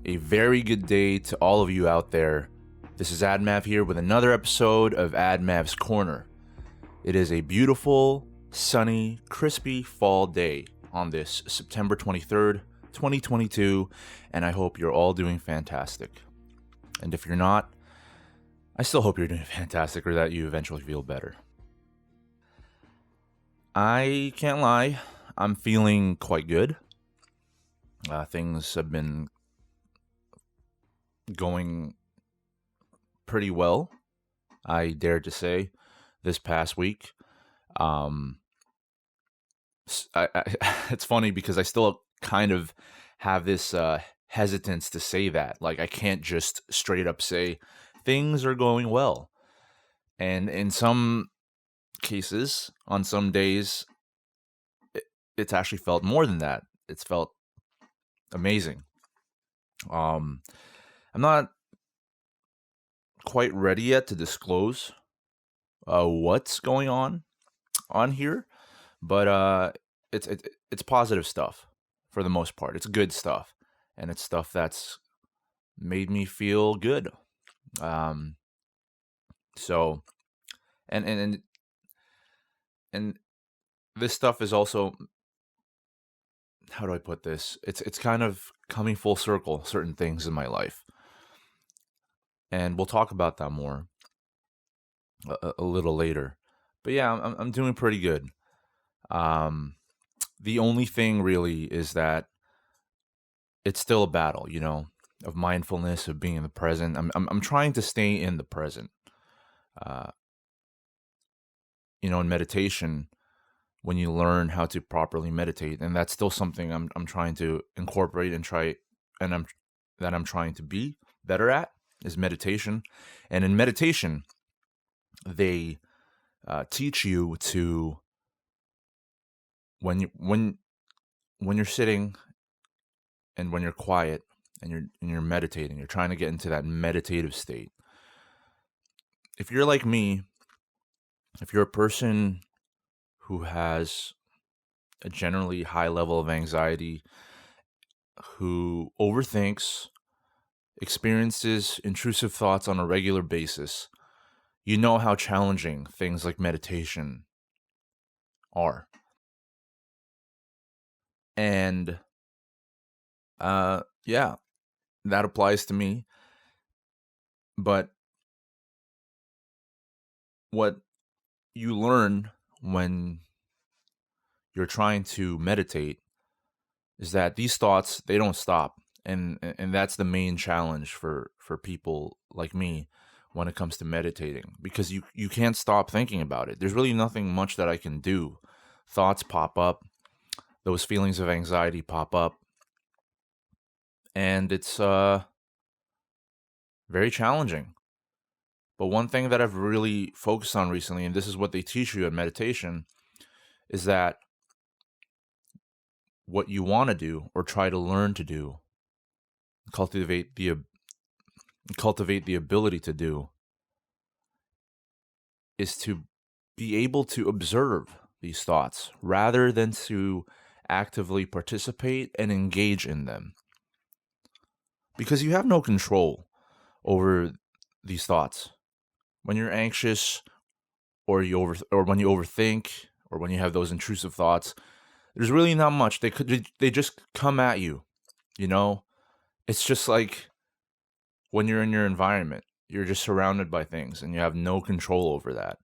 A very good day to all of you out there. This is admav here with another episode of admav's Corner. It is a beautiful, sunny, crispy fall day on this September 23rd, 2022, and I hope you're all doing fantastic. And if you're not, I still hope you're doing fantastic or that you eventually feel better. I can't lie, I'm feeling quite good. Things have been going pretty well, I dare to say, this past week. It's funny because I still kind of have this hesitance to say that. Like, I can't just straight up say things are going well. And in some cases, on some days, it's actually felt more than that. It's felt amazing. I'm not quite ready yet to disclose what's going on here, but it's positive stuff for the most part. It's good stuff, and it's stuff that's made me feel good. So, and this stuff is also, how do I put this? It's kind of coming full circle, certain things in my life. And we'll talk about that more a little later. But yeah, I'm doing pretty good. The only thing really is that it's still a battle, of mindfulness, of being in the present. I'm trying to stay in the present. In meditation, when you learn how to properly meditate, and that's still something I'm trying to incorporate and I'm trying to be better at, is meditation. And in meditation, they teach you to, when you're sitting and when you're quiet and you're meditating, you're trying to get into that meditative state. If you're like me, if you're a person who has a generally high level of anxiety, who overthinks, experiences intrusive thoughts on a regular basis, you know how challenging things like meditation are. And yeah, that applies to me. But what you learn when you're trying to meditate is that these thoughts, they don't stop. And that's the main challenge for people like me when it comes to meditating, because you can't stop thinking about it. There's really nothing much that I can do. Thoughts pop up, those feelings of anxiety pop up, and it's very challenging. But one thing that I've really focused on recently, and this is what they teach you in meditation, is that what you want to do or try to learn to do, cultivate the ability to do, is to be able to observe these thoughts rather than to actively participate and engage in them. Because you have no control over these thoughts. When you're anxious, or when you overthink, or when you have those intrusive thoughts, there's really not much. They just come at you. It's just like when you're in your environment, you're just surrounded by things and you have no control over that.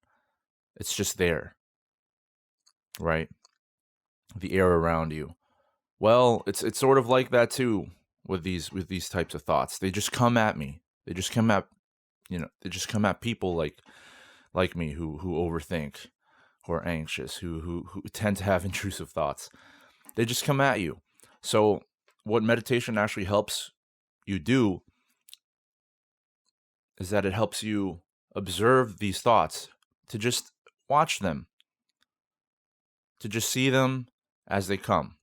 It's just there, right? The air around you. Well, it's sort of like that too with these types of thoughts. They just come at me. They just come at people like me who overthink, who are anxious, who tend to have intrusive thoughts. They just come at you. So what meditation actually helps you do is that it helps you observe these thoughts, to just watch them, to just see them as they come.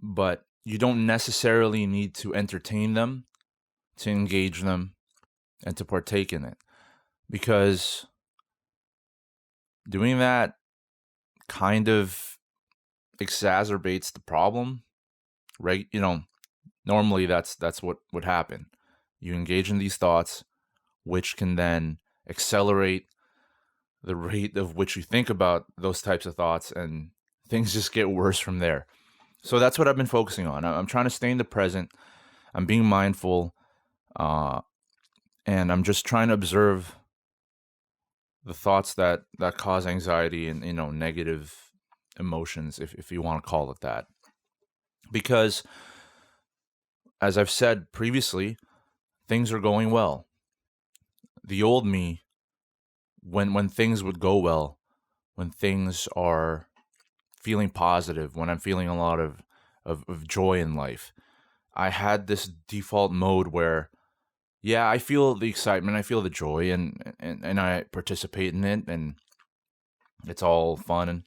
But you don't necessarily need to entertain them, to engage them, and to partake in it, because doing that kind of exacerbates the problem, right? Normally, that's what would happen. You engage in these thoughts, which can then accelerate the rate of which you think about those types of thoughts, and things just get worse from there. So that's what I've been focusing on. I'm trying to stay in the present. I'm being mindful, uh, and I'm just trying to observe the thoughts that cause anxiety and negative emotions, if you want to call it that. Because as I've said previously, things are going well. The old me, when things would go well, when things are feeling positive, when I'm feeling a lot of joy in life, I had this default mode where, yeah, I feel the excitement, I feel the joy, and I participate in it, and it's all fun.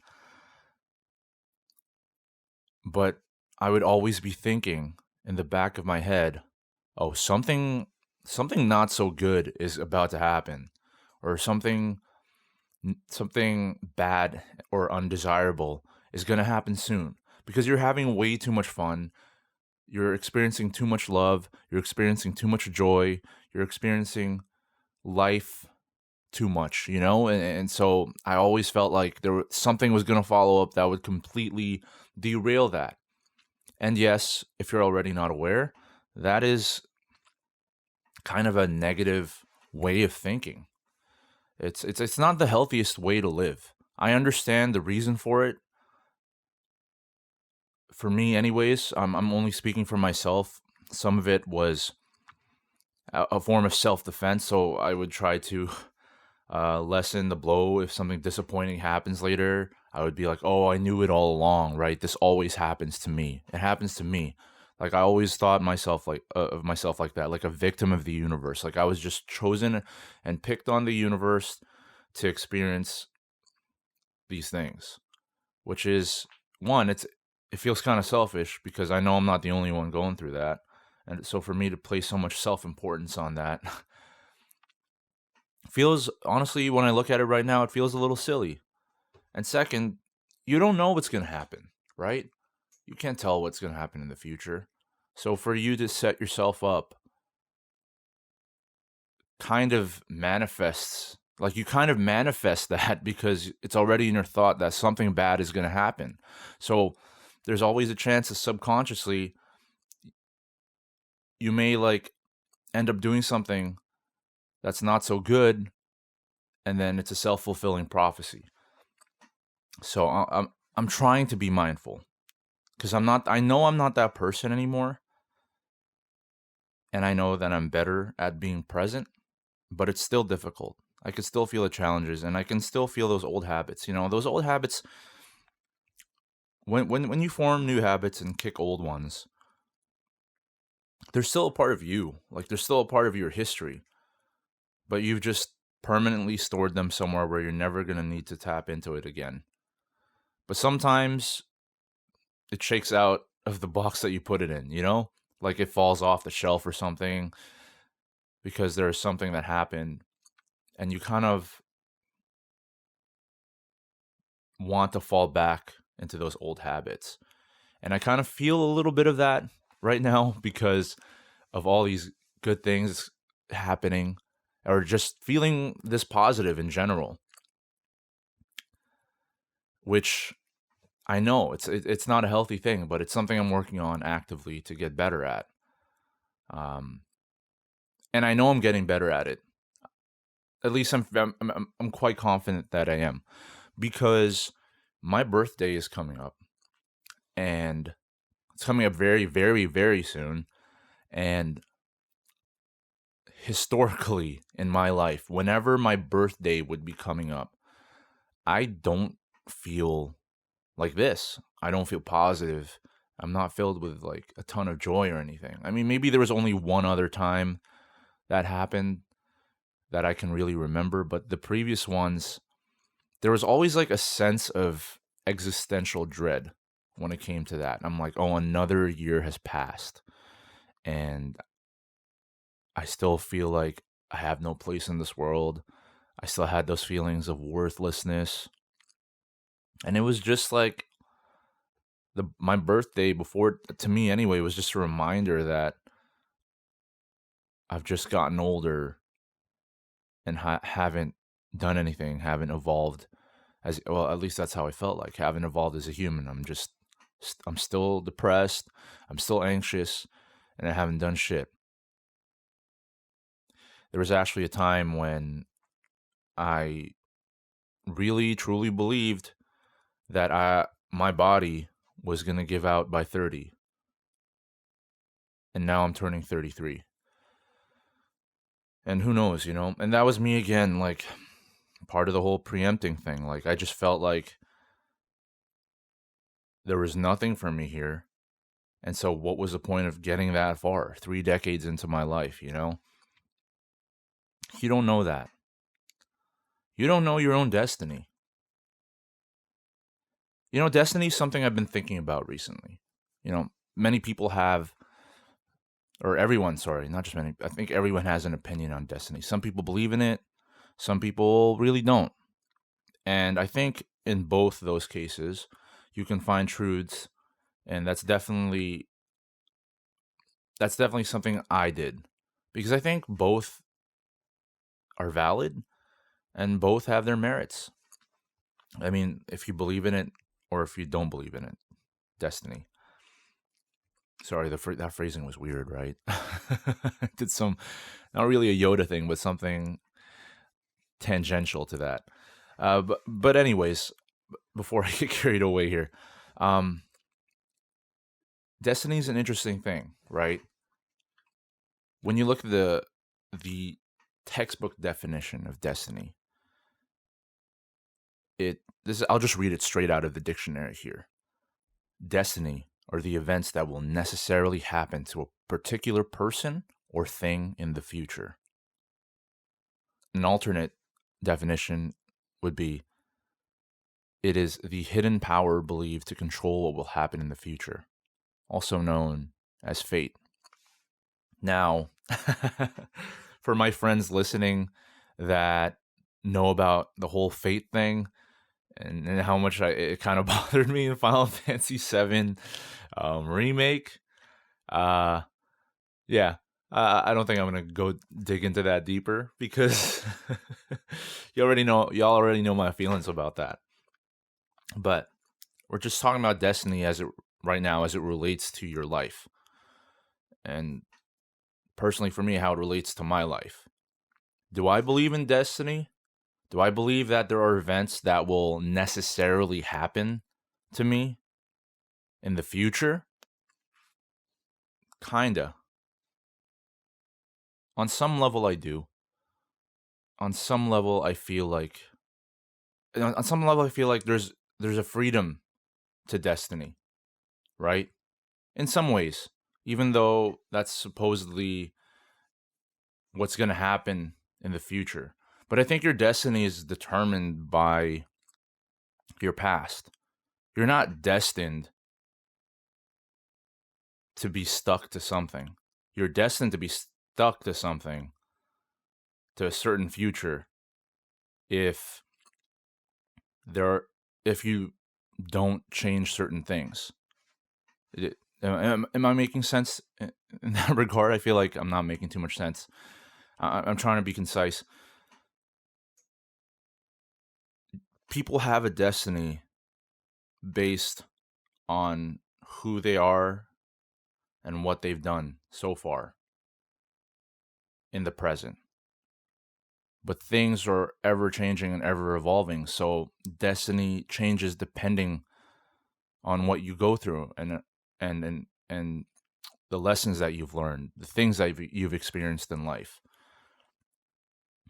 But I would always be thinking in the back of my head, oh, something not so good is about to happen, or something bad or undesirable is going to happen soon, because you're having way too much fun. You're experiencing too much love. You're experiencing too much joy. You're experiencing life too much, and so I always felt like something was going to follow up that would completely derail that. And yes, if you're already not aware, that is kind of a negative way of thinking. It's not the healthiest way to live. I understand the reason for it. For me, anyways, I'm only speaking for myself. Some of it was a form of self defense, so I would try to lessen the blow if something disappointing happens later. I would be like, "Oh, I knew it all along, right? This always happens to me. It happens to me." Like I always thought myself like of myself like that, like a victim of the universe. Like I was just chosen and picked on the universe to experience these things, which is one. It feels kind of selfish because I know I'm not the only one going through that, and so for me to place so much self importance on that feels, honestly, when I look at it right now, it feels a little silly. And second, you don't know what's going to happen, right? You can't tell what's going to happen in the future. So for you to set yourself up kind of manifests, like you kind of manifest that because it's already in your thought that something bad is going to happen. So there's always a chance that subconsciously you may like end up doing something that's not so good, and then it's a self-fulfilling prophecy. So I'm trying to be mindful because I know I'm not that person anymore, and I know that I'm better at being present, but it's still difficult. I can still feel the challenges, and I can still feel those old habits. Those old habits, when you form new habits and kick old ones, they're still a part of you. Like they're still a part of your history, but you've just permanently stored them somewhere where you're never going to need to tap into it again. But sometimes it shakes out of the box that you put it in, like it falls off the shelf or something because there's something that happened, and you kind of want to fall back into those old habits. And I kind of feel a little bit of that right now because of all these good things happening, or just feeling this positive in general, which I know it's not a healthy thing, but it's something I'm working on actively to get better at. Um, and I know I'm getting better at it. At least I'm quite confident that I am, because my birthday is coming up, and it's coming up very, very, very soon. And historically in my life, whenever my birthday would be coming up, I don't feel like this. I don't feel positive. I'm not filled with like a ton of joy or anything. I mean, maybe there was only one other time that happened that I can really remember, but the previous ones, there was always like a sense of existential dread when it came to that. I'm like, oh, another year has passed, and I still feel like I have no place in this world. I still had those feelings of worthlessness. And it was just like my birthday before, to me anyway, was just a reminder that I've just gotten older and haven't done anything, haven't evolved as well. At least that's how I felt like. Haven't evolved as a human. I'm still depressed. I'm still anxious, and I haven't done shit. There was actually a time when I really truly believed that my body was gonna give out by 30, and now I'm turning 33. And who knows, And that was me again, like part of the whole preempting thing. Like I just felt like there was nothing for me here. And so what was the point of getting that far? 3 decades into my life, You don't know that. You don't know your own destiny. Destiny is something I've been thinking about recently. Many people have, or everyone, sorry, not just many, I think everyone has an opinion on destiny. Some people believe in it, some people really don't. And I think in both those cases, you can find truths, and that's definitely something I did, because I think both are valid and both have their merits. I mean, if you believe in it or if you don't believe in it, destiny. Sorry, that phrasing was weird, right? I did some, not really a Yoda thing, but something tangential to that. But anyways, before I get carried away here, destiny is an interesting thing, right? When you look at the textbook definition of destiny, I'll just read it straight out of the dictionary here. Destiny are the events that will necessarily happen to a particular person or thing in the future. An alternate definition would be, it is the hidden power believed to control what will happen in the future, also known as fate. Now, for my friends listening that know about the whole fate thing, and how much it kind of bothered me in Final Fantasy VII remake. Yeah, I don't think I'm gonna go dig into that deeper, because y'all already know my feelings about that. But we're just talking about destiny right now as it relates to your life, and personally for me, how it relates to my life. Do I believe in destiny? Do I believe that there are events that will necessarily happen to me in the future? Kinda. On some level, I do. On some level, I feel like there's a freedom to destiny, right? In some ways, even though that's supposedly what's going to happen in the future. But I think your destiny is determined by your past. You're not destined to be stuck to something. You're destined to be stuck to something, to a certain future, if you don't change certain things. Am I making sense in that regard? I feel like I'm not making too much sense. I'm trying to be concise. People have a destiny based on who they are and what they've done so far in the present. But things are ever changing and ever evolving, so destiny changes depending on what you go through and the lessons that you've learned, the things that you've experienced in life.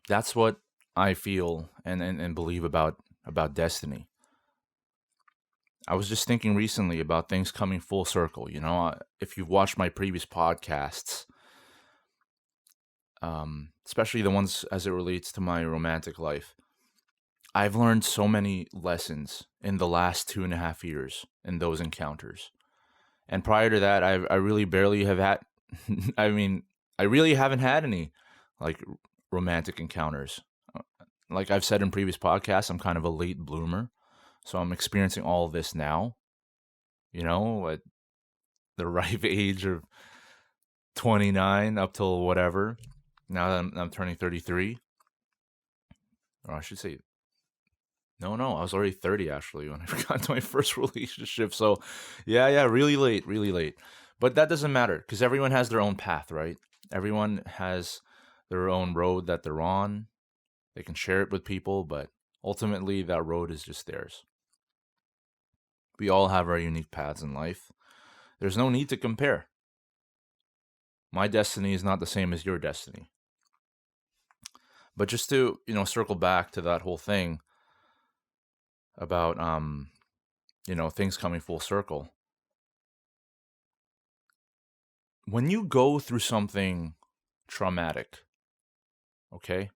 That's what I feel and believe about destiny. I was just thinking recently about things coming full circle. If you've watched my previous podcasts, especially the ones as it relates to my romantic life, I've learned so many lessons in the last 2.5 years in those encounters. And prior to that, I really barely have had, I mean, I really haven't had any like romantic encounters. Like I've said in previous podcasts, I'm kind of a late bloomer. So I'm experiencing all of this now. at the ripe age of 29 up till whatever. Now that I'm turning 33. Or I should say, no, I was already 30 actually when I got into my first relationship. So, yeah, really late. But that doesn't matter because everyone has their own path, right? Everyone has their own road that they're on. They can share it with people, but ultimately that road is just theirs. We all have our unique paths in life. There's no need to compare. My destiny is not the same as your destiny. But just to, circle back to that whole thing about, things coming full circle. When you go through something traumatic, okay?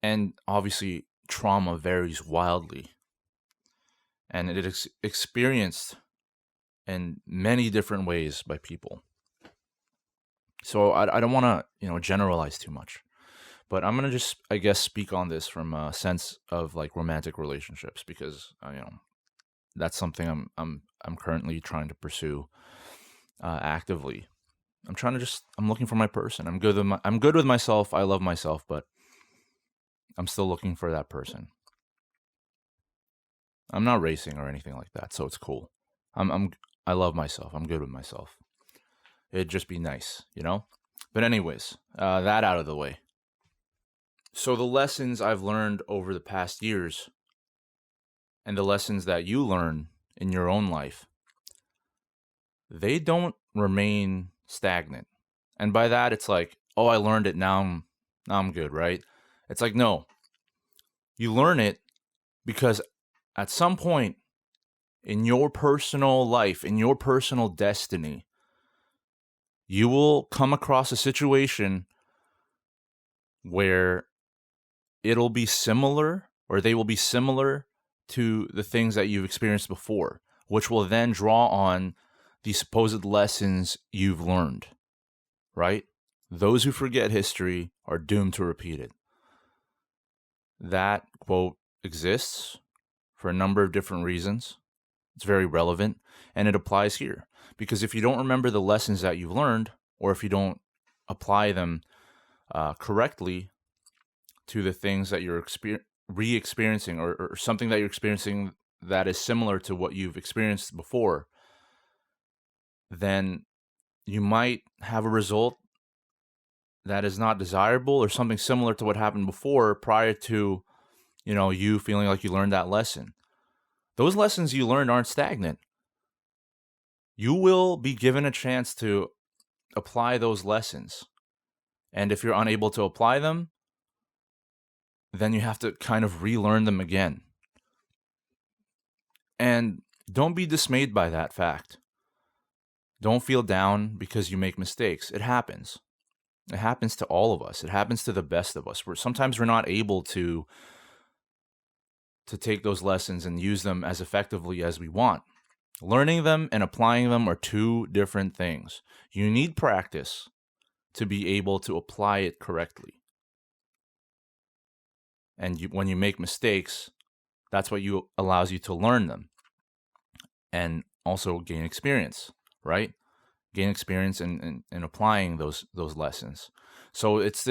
And obviously, trauma varies wildly. And it is experienced in many different ways by people. So I don't want to, generalize too much. But I'm going to just, I guess, speak on this from a sense of like romantic relationships because, that's something I'm currently trying to pursue actively. I'm looking for my person. I'm good with myself. I love myself, but I'm still looking for that person. I'm not racing or anything like that, so it's cool. I love myself. I'm good with myself. It'd just be nice, But anyways, that out of the way. So the lessons I've learned over the past years and the lessons that you learn in your own life, they don't remain stagnant. And by that, it's like, oh, I learned it. Now I'm good, right? It's like, no, you learn it because at some point in your personal life, in your personal destiny, you will come across a situation where it'll be similar or they will be similar to the things that you've experienced before, which will then draw on the supposed lessons you've learned, right? Those who forget history are doomed to repeat it. That quote exists for a number of different reasons. It's very relevant, and it applies here. Because if you don't remember the lessons that you've learned, or if you don't apply them correctly to the things that you're re-experiencing or something that you're experiencing that is similar to what you've experienced before, then you might have a result that is not desirable or something similar to what happened before prior to, you feeling like you learned that lesson. Those lessons you learned aren't stagnant. You will be given a chance to apply those lessons. And if you're unable to apply them, then you have to kind of relearn them again. And don't be dismayed by that fact. Don't feel down because you make mistakes. It happens. It happens to all of us. It happens to the best of us. Sometimes we're not able to take those lessons and use them as effectively as we want. Learning them and applying them are two different things. You need practice to be able to apply it correctly. And when you make mistakes, that's what allows you to learn them and also gain experience, right? Gain experience in applying those lessons. So it's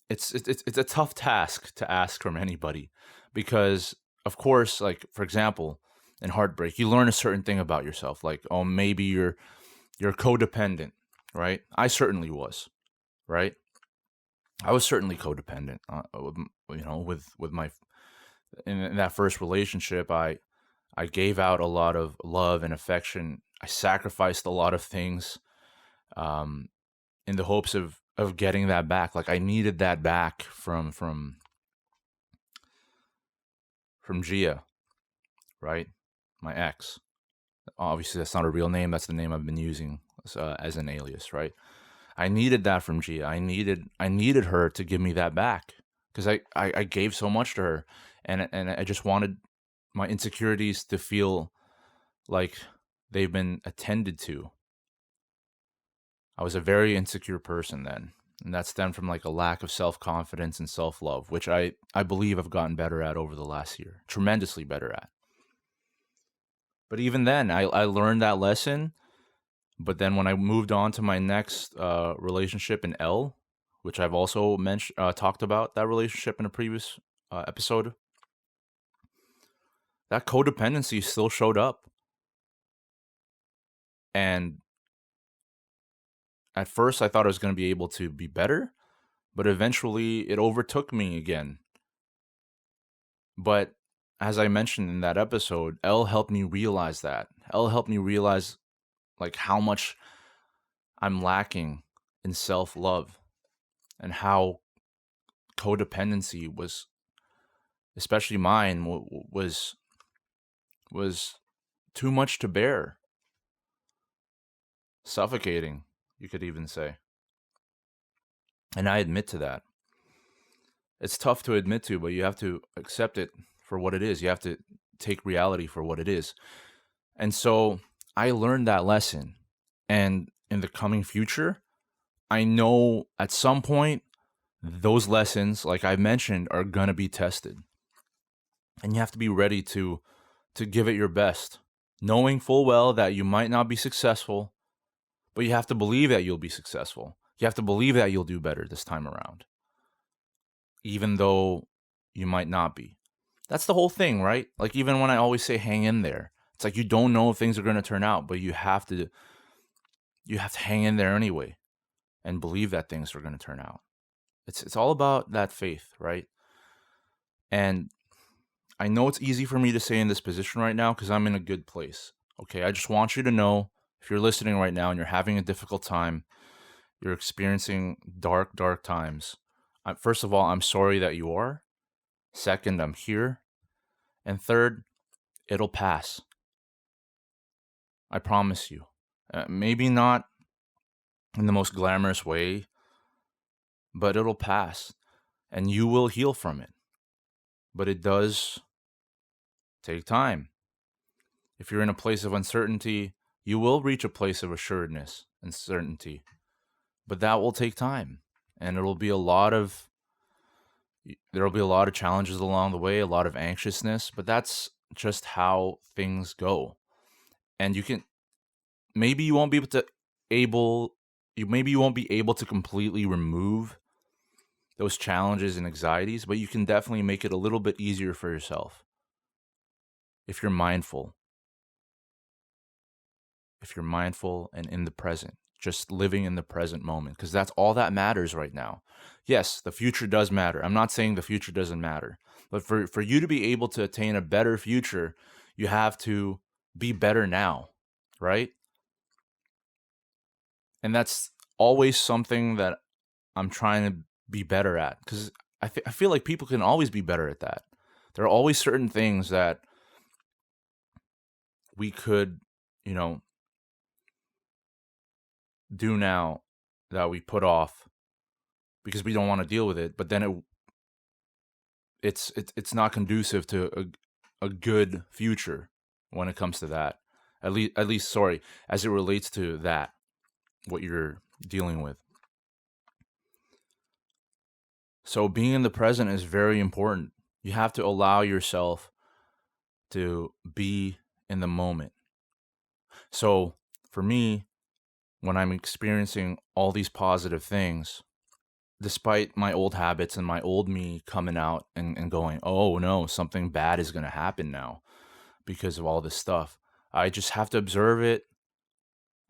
a tough task to ask from anybody because, of course, like, for example, in heartbreak, you learn a certain thing about yourself. Like, oh, maybe you're codependent, right? I certainly was, right? I was certainly codependent, with my, in that first relationship, I gave out a lot of love and affection. I sacrificed a lot of things, in the hopes of getting that back. Like I needed that back from Gia, right? My ex. Obviously, that's not a real name. That's the name I've been using as an alias, right? I needed that from Gia. I needed her to give me that back because I gave so much to her, and I just wanted my insecurities to feel like they've been attended to. I was a very insecure person then, and that stemmed from like a lack of self-confidence and self-love, which I believe I've gotten better at over the last year, tremendously better at. But even then, I learned that lesson. But then when I moved on to my next relationship in L, which I've also talked about that relationship in a previous episode, that codependency still showed up. And at first, I thought I was going to be able to be better, but eventually it overtook me again. But as I mentioned in that episode, L helped me realize that. L helped me realize like how much I'm lacking in self-love and how codependency was, especially mine, was too much to bear. Suffocating, you could even say. And I admit to that. It's tough to admit to, but you have to accept it for what it is. You have to take reality for what it is. And so I learned that lesson. And in the coming future, I know at some point those lessons, like I mentioned, are going to be tested. And you have to be ready to give it your best, knowing full well that you might not be successful, but you have to believe that you'll be successful. You have to believe that you'll do better this time around, even though you might not be. That's the whole thing, right? Like, even when I always say hang in there, it's like you don't know if things are going to turn out, but you have to hang in there anyway and believe that things are going to turn out. It's all about that faith, right? And I know it's easy for me to say in this position right now because I'm in a good place. Okay, I just want you to know, if you're listening right now and you're having a difficult time, you're experiencing dark, dark times. First of all, I'm sorry that you are. Second, I'm here. And third, it'll pass. I promise you. Maybe not in the most glamorous way, but it'll pass. And you will heal from it. But it does take time. If you're in a place of uncertainty, you will reach a place of assuredness and certainty. But that will take time. And there'll be a lot of challenges along the way, a lot of anxiousness, but that's just how things go. And maybe you won't be able to completely remove those challenges and anxieties, but you can definitely make it a little bit easier for yourself if you're mindful. If you're mindful and in the present, just living in the present moment, because that's all that matters right now. Yes, the future does matter. I'm not saying the future doesn't matter, but for you to be able to attain a better future, you have to be better now, right? And that's always something that I'm trying to be better at, because I feel like people can always be better at that. There are always certain things that we could, do now that we put off because we don't want to deal with it, but then it's not conducive to a good future when it comes to that. At least, as it relates to that, what you're dealing with. So being in the present is very important. You have to allow yourself to be in the moment. So for me, when I'm experiencing all these positive things, despite my old habits and my old me coming out and going, oh no, something bad is going to happen now because of all this stuff, I just have to observe it.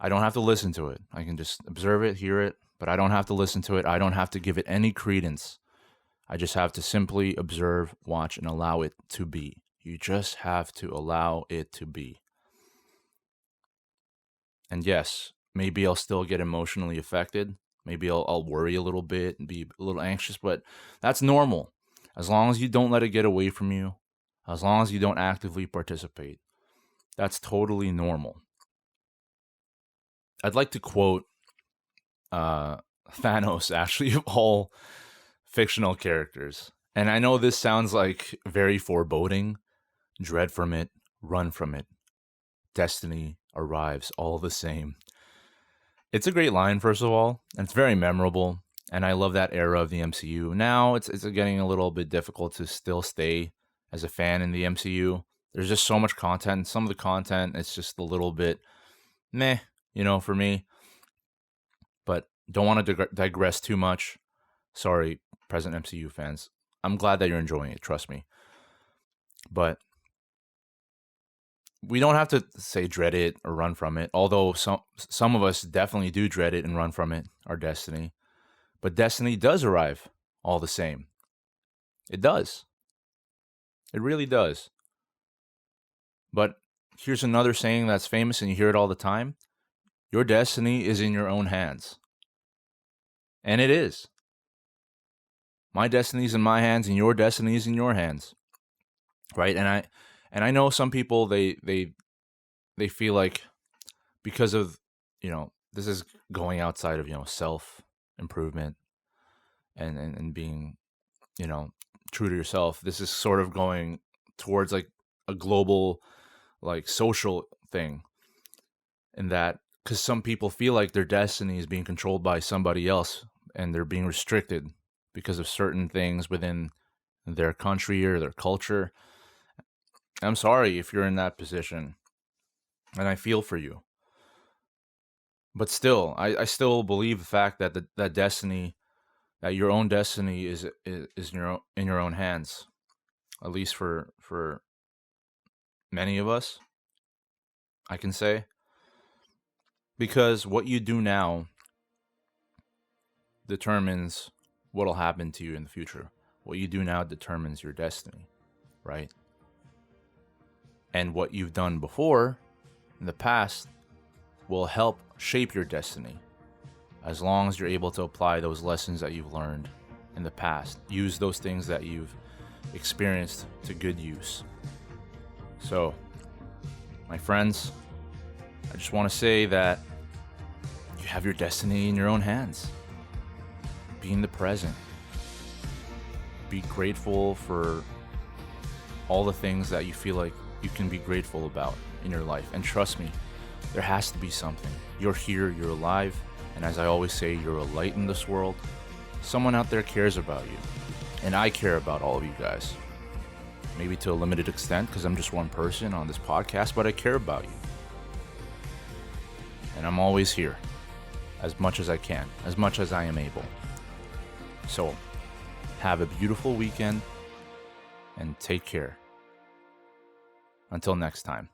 I don't have to listen to it. I can just observe it, hear it, but I don't have to listen to it. I don't have to give it any credence. I just have to simply observe, watch, and allow it to be. You just have to allow it to be. And yes, maybe I'll still get emotionally affected. Maybe I'll worry a little bit and be a little anxious, but that's normal. As long as you don't let it get away from you, as long as you don't actively participate, that's totally normal. I'd like to quote Thanos, actually, of all fictional characters. And I know this sounds like very foreboding. Dread from it, run from it. Destiny arrives all the same. It's a great line, first of all, and it's very memorable, and I love that era of the MCU. Now it's getting a little bit difficult to still stay as a fan in the MCU. There's just so much content. Some of the content, it's just a little bit meh, for me. But don't want to digress too much. Sorry, present MCU fans. I'm glad that you're enjoying it, trust me. But we don't have to say dread it or run from it, although some of us definitely do dread it and run from it, our destiny. But destiny does arrive all the same. It does. It really does. But here's another saying that's famous and you hear it all the time. Your destiny is in your own hands. And it is. My destiny is in my hands and your destiny is in your hands. Right? And I know some people they feel like because of, this is going outside of, self improvement and being, true to yourself. This is sort of going towards like a global, like social thing. In that, because some people feel like their destiny is being controlled by somebody else and they're being restricted because of certain things within their country or their culture. I'm sorry if you're in that position, and I feel for you. But still, I still believe the fact that that destiny, that your own destiny is in your own hands, at least for many of us, I can say, because what you do now determines what'll happen to you in the future. What you do now determines your destiny, right? And what you've done before in the past will help shape your destiny, as long as you're able to apply those lessons that you've learned in the past. Use those things that you've experienced to good use. So, my friends, I just want to say that you have your destiny in your own hands. Be in the present. Be grateful for all the things that you feel like you can be grateful about in your life. And trust me, there has to be something. You're here, you're alive, and as I always say, you're a light in this world. Someone out there cares about you, and I care about all of you guys. Maybe to a limited extent, because I'm just one person on this podcast, but I care about you. And I'm always here, as much as I can, as much as I am able. So, have a beautiful weekend, and take care. Until next time.